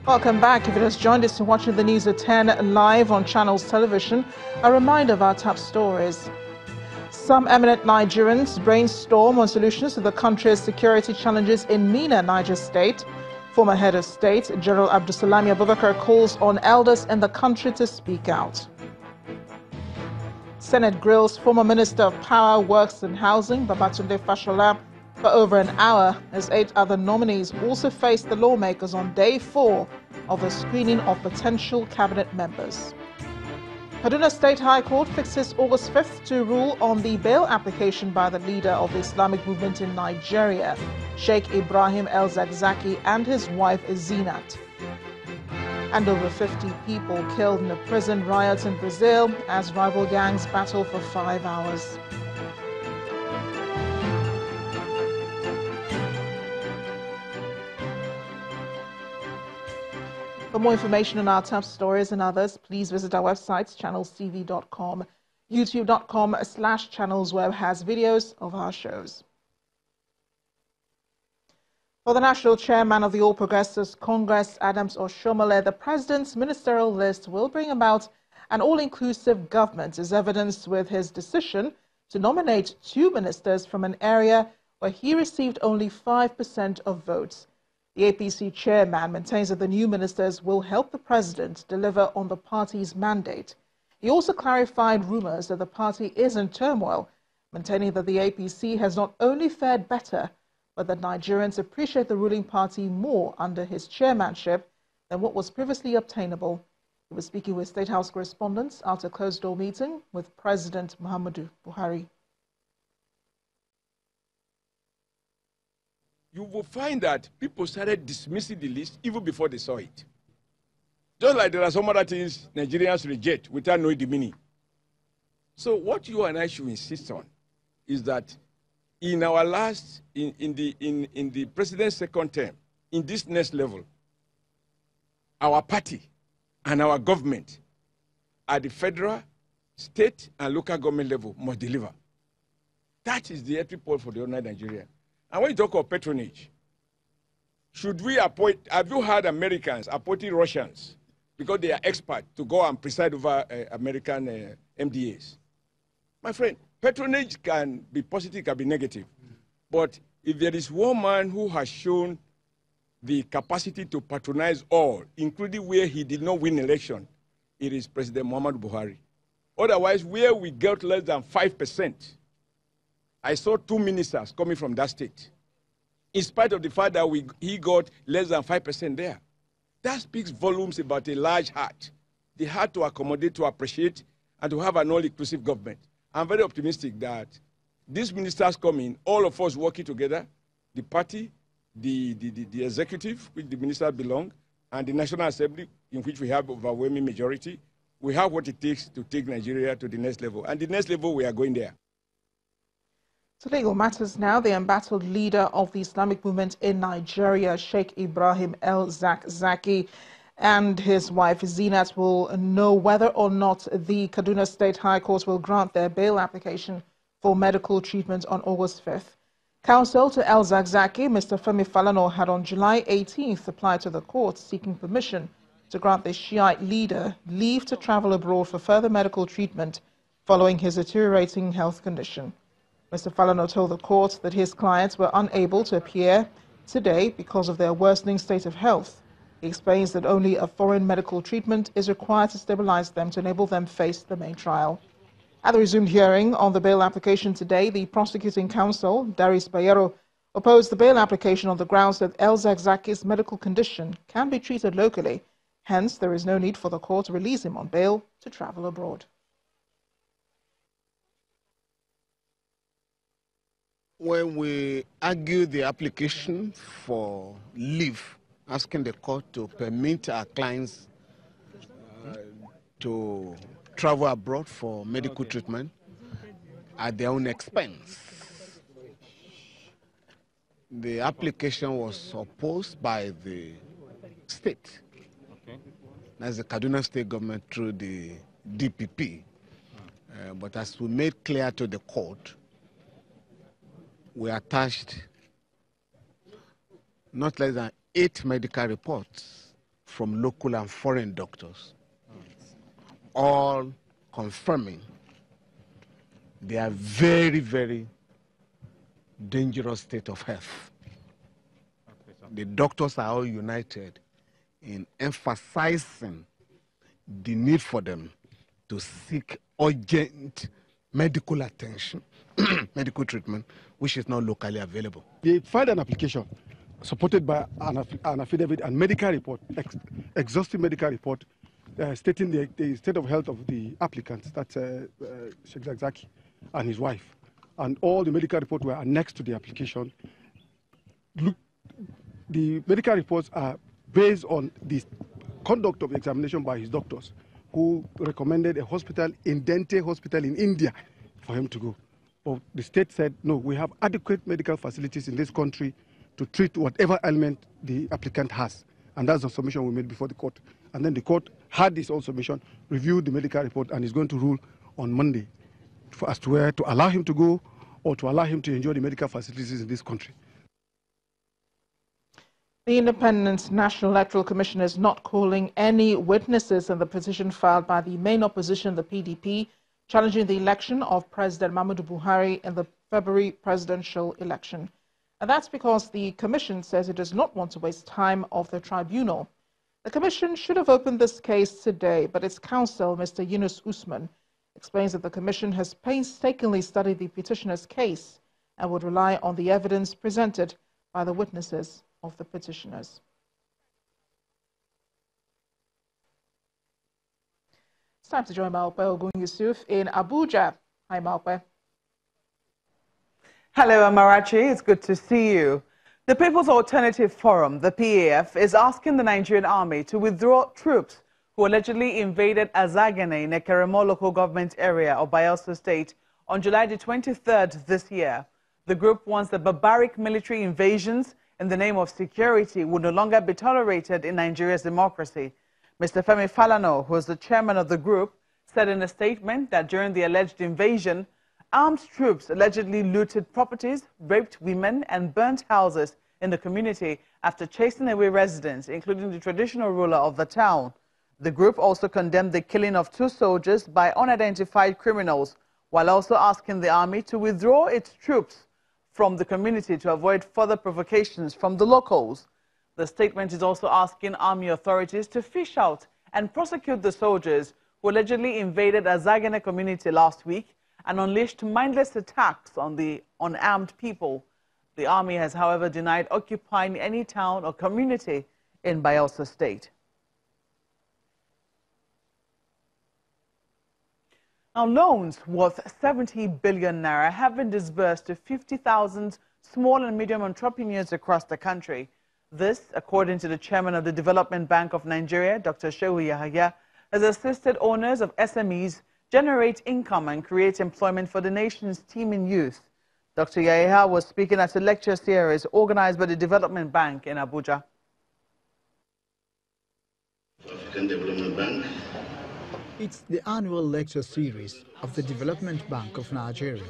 Welcome back. If you just joined us, you're watching the news at 10 live on Channels Television. A reminder of our top stories. Some eminent Nigerians brainstorm on solutions to the country's security challenges in Mina, Niger State. Former head of state, General Abdulsalami Abubakar, calls on elders in the country to speak out. Senate grills former Minister of Power, Works and Housing, Babatunde Fashola, for over an hour, as 8 other nominees also face the lawmakers on day 4 of the screening of potential cabinet members. Kaduna State High Court fixes August 5th to rule on the bail application by the leader of the Islamic movement in Nigeria, Sheikh Ibrahim Zaki, and his wife Zinat. And over 50 people killed in a prison riot in Brazil as rival gangs battle for 5 hours. For more information on our top stories and others, please visit our website, channelstv.com. youtube.com/channelsweb has videos of our shows. For the national chairman of the All Progressives Congress, Adams Oshiomhole, the president's ministerial list will bring about an all-inclusive government, as evidenced with his decision to nominate 2 ministers from an area where he received only 5% of votes. The APC chairman maintains that the new ministers will help the president deliver on the party's mandate. He also clarified rumors that the party is in turmoil, maintaining that the APC has not only fared better, but that Nigerians appreciate the ruling party more under his chairmanship than what was previously obtainable. He was speaking with State House correspondents after a closed-door meeting with President Muhammadu Buhari. You will find that people started dismissing the list even before they saw it. Just like there are some other things Nigerians reject without knowing the meaning. So what you and I should insist on is that in our last, in the president's second term, in this next level, our party and our government at the federal, state, and local government level must deliver. That is the entry point for the ordinary Nigerian. And when you talk of patronage, should we appoint, have you heard Americans appointing Russians because they are experts to go and preside over American MDAs? My friend, patronage can be positive, can be negative. But if there is one man who has shown the capacity to patronize all, including where he did not win election, it is President Muhammadu Buhari. Otherwise, where we get less than 5%, I saw 2 ministers coming from that state, in spite of the fact that he got less than 5% there. That speaks volumes about a large heart, the heart to accommodate, to appreciate, and to have an all-inclusive government. I'm very optimistic that these ministers coming, all of us working together, the party, the executive, which the ministers belong, and the National Assembly, in which we have overwhelming majority, we have what it takes to take Nigeria to the next level. And the next level, we are going there. To legal matters now, the embattled leader of the Islamic movement in Nigeria, Sheikh Ibrahim Zaki, and his wife Zinat will know whether or not the Kaduna State High Court will grant their bail application for medical treatment on August 5th. Counsel to Zaki, Mr. Femi Falana, had on July 18th applied to the court seeking permission to grant the Shiite leader leave to travel abroad for further medical treatment following his deteriorating health condition. Mr. Falana told the court that his clients were unable to appear today because of their worsening state of health. He explains that only a foreign medical treatment is required to stabilize them to enable them face the main trial. At the resumed hearing on the bail application today, the prosecuting counsel, Darius Bayero, opposed the bail application on the grounds that Zaki's medical condition can be treated locally. Hence, there is no need for the court to release him on bail to travel abroad. When we argued the application for leave, asking the court to permit our clients to travel abroad for medical treatment at their own expense, the application was opposed by the state. That's the Kaduna State government through the DPP. But as we made clear to the court, we attached not less than 8 medical reports from local and foreign doctors, all confirming their very, very dangerous state of health. The doctors are all united in emphasizing the need for them to seek urgent medical attention, medical treatment, which is not locally available. They filed an application supported by an affidavit and medical report, exhaustive medical report, stating the state of health of the applicants, that's Sheikh Zaki and his wife. And all the medical reports were annexed to the application. Look, the medical reports are based on the conduct of examination by his doctors, who recommended a hospital in Dente Hospital in India for him to go. But the state said, no, we have adequate medical facilities in this country to treat whatever ailment the applicant has. And that's the submission we made before the court. And then the court had this own submission, reviewed the medical report, and is going to rule on Monday as to where to allow him to go or to allow him to enjoy the medical facilities in this country. The Independent National Electoral Commission is not calling any witnesses in the petition filed by the main opposition, the PDP, challenging the election of President Muhammadu Buhari in the February presidential election. And that's because the Commission says it does not want to waste time of the tribunal. The Commission should have opened this case today, but its counsel, Mr. Yunus Usman, explains that the Commission has painstakingly studied the petitioner's case and would rely on the evidence presented by the witnesses of the petitioners. It's time to join Maupe Ogun Yusuf in Abuja. Hi, Maupe. Hello, Amarachi. It's good to see you. The People's Alternative Forum, the PAF, is asking the Nigerian army to withdraw troops who allegedly invaded Azagene in a Keremo local government area of Bayelsa State on July the 23rd this year. The group wants the barbaric military invasions in the name of security would no longer be tolerated in Nigeria's democracy. Mr. Femi Falana, who is the chairman of the group, said in a statement that during the alleged invasion, armed troops allegedly looted properties, raped women, and burnt houses in the community after chasing away residents, including the traditional ruler of the town. The group also condemned the killing of 2 soldiers by unidentified criminals, while also asking the army to withdraw its troops from the community to avoid further provocations from the locals. The statement is also asking army authorities to fish out and prosecute the soldiers who allegedly invaded Azagene community last week and unleashed mindless attacks on the unarmed people. The army has, however, denied occupying any town or community in Bayelsa State. Now, loans worth 70 billion naira have been disbursed to 50,000 small and medium entrepreneurs across the country. This, according to the chairman of the Development Bank of Nigeria, Dr. Sheikh, has assisted owners of SMEs generate income and create employment for the nation's teeming youth. Dr. Yahya was speaking at a lecture series organized by the Development Bank in Abuja. African Development Bank. It's the annual lecture series of the Development Bank of Nigeria.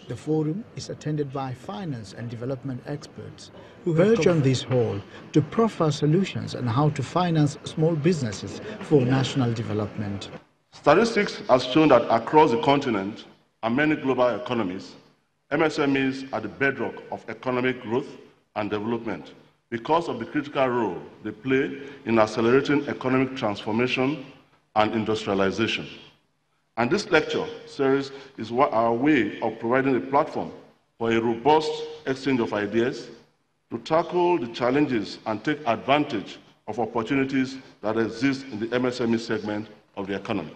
The forum is attended by finance and development experts who converge on this hall to proffer solutions on how to finance small businesses for national development. Statistics have shown that across the continent and many global economies, MSMEs are the bedrock of economic growth and development because of the critical role they play in accelerating economic transformation and industrialization. And this lecture series is our way of providing a platform for a robust exchange of ideas to tackle the challenges and take advantage of opportunities that exist in the MSME segment of the economy.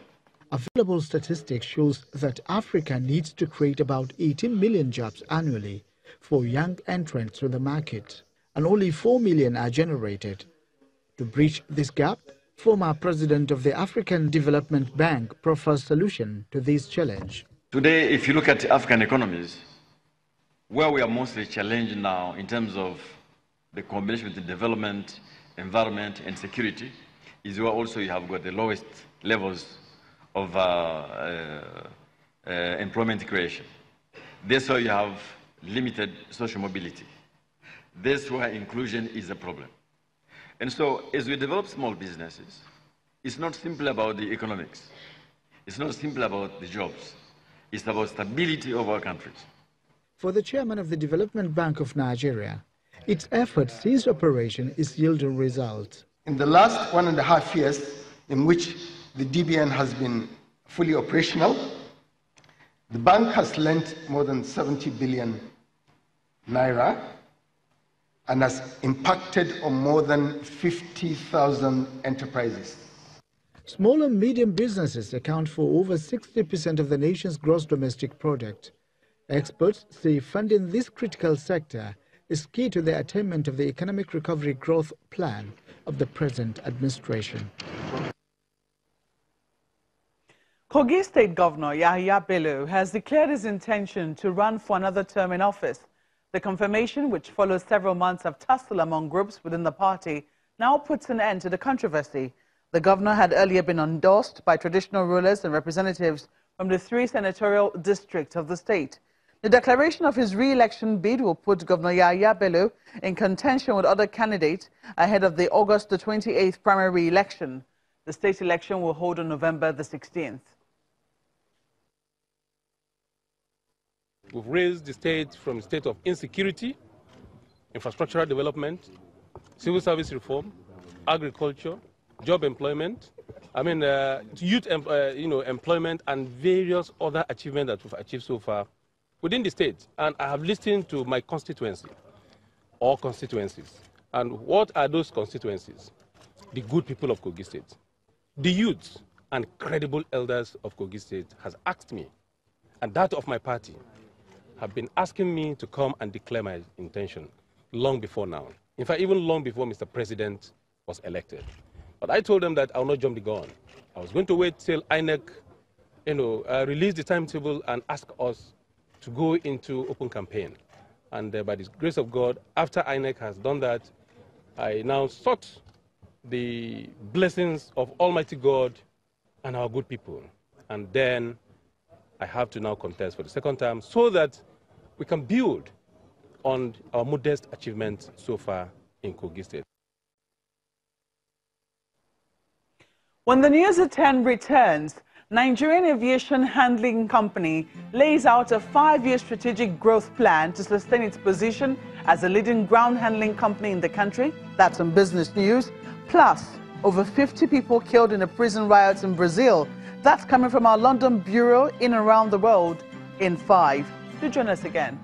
Available statistics shows that Africa needs to create about 18 million jobs annually for young entrants to the market, and only 4 million are generated. To bridge this gap, former president of the African Development Bank proffers solution to this challenge. Today, if you look at African economies, where we are mostly challenged now in terms of the combination between development, environment, and security, is where also you have got the lowest levels of employment creation. This is where you have limited social mobility. This is where inclusion is a problem. And so as we develop small businesses, it's not simply about the economics. It's not simply about the jobs. It's about stability of our countries. For the chairman of the Development Bank of Nigeria, its efforts since operation is yielding results. In the last 1.5 years in which the DBN has been fully operational, the bank has lent more than 70 billion naira and has impacted on more than 50,000 enterprises. Small and medium businesses account for over 60% of the nation's gross domestic product. Experts say funding this critical sector is key to the attainment of the economic recovery growth plan of the present administration. Kogi State Governor Yahya Bello has declared his intention to run for another term in office. The confirmation, which follows several months of tussle among groups within the party, now puts an end to the controversy. The governor had earlier been endorsed by traditional rulers and representatives from the 3 senatorial districts of the state. The declaration of his re-election bid will put Governor Yahya Bello in contention with other candidates ahead of the August the 28th primary election. The state election will hold on November the 16th. We've raised the state from a state of insecurity, infrastructural development, civil service reform, agriculture, job employment, youth employment and various other achievements that we've achieved so far within the state. And I have listened to my constituency or constituencies. And what are those constituencies? The good people of Kogi State. The youth and credible elders of Kogi State has asked me, and that of my party, have been asking me to come and declare my intention long before now. In fact, even long before Mr. President was elected. But I told them that I will not jump the gun. I was going to wait till INEC, release the timetable and ask us to go into open campaign. And by the grace of God, after INEC has done that, I now sought the blessings of Almighty God and our good people. And then I have to now contest for the second time so that we can build on our modest achievements so far in Kogi State. When the News at 10 returns, Nigerian Aviation Handling Company lays out a 5-year strategic growth plan to sustain its position as a leading ground handling company in the country. That's on business news. Plus, over 50 people killed in a prison riot in Brazil. That's coming from our London bureau in and around the world in 5. Do join us again.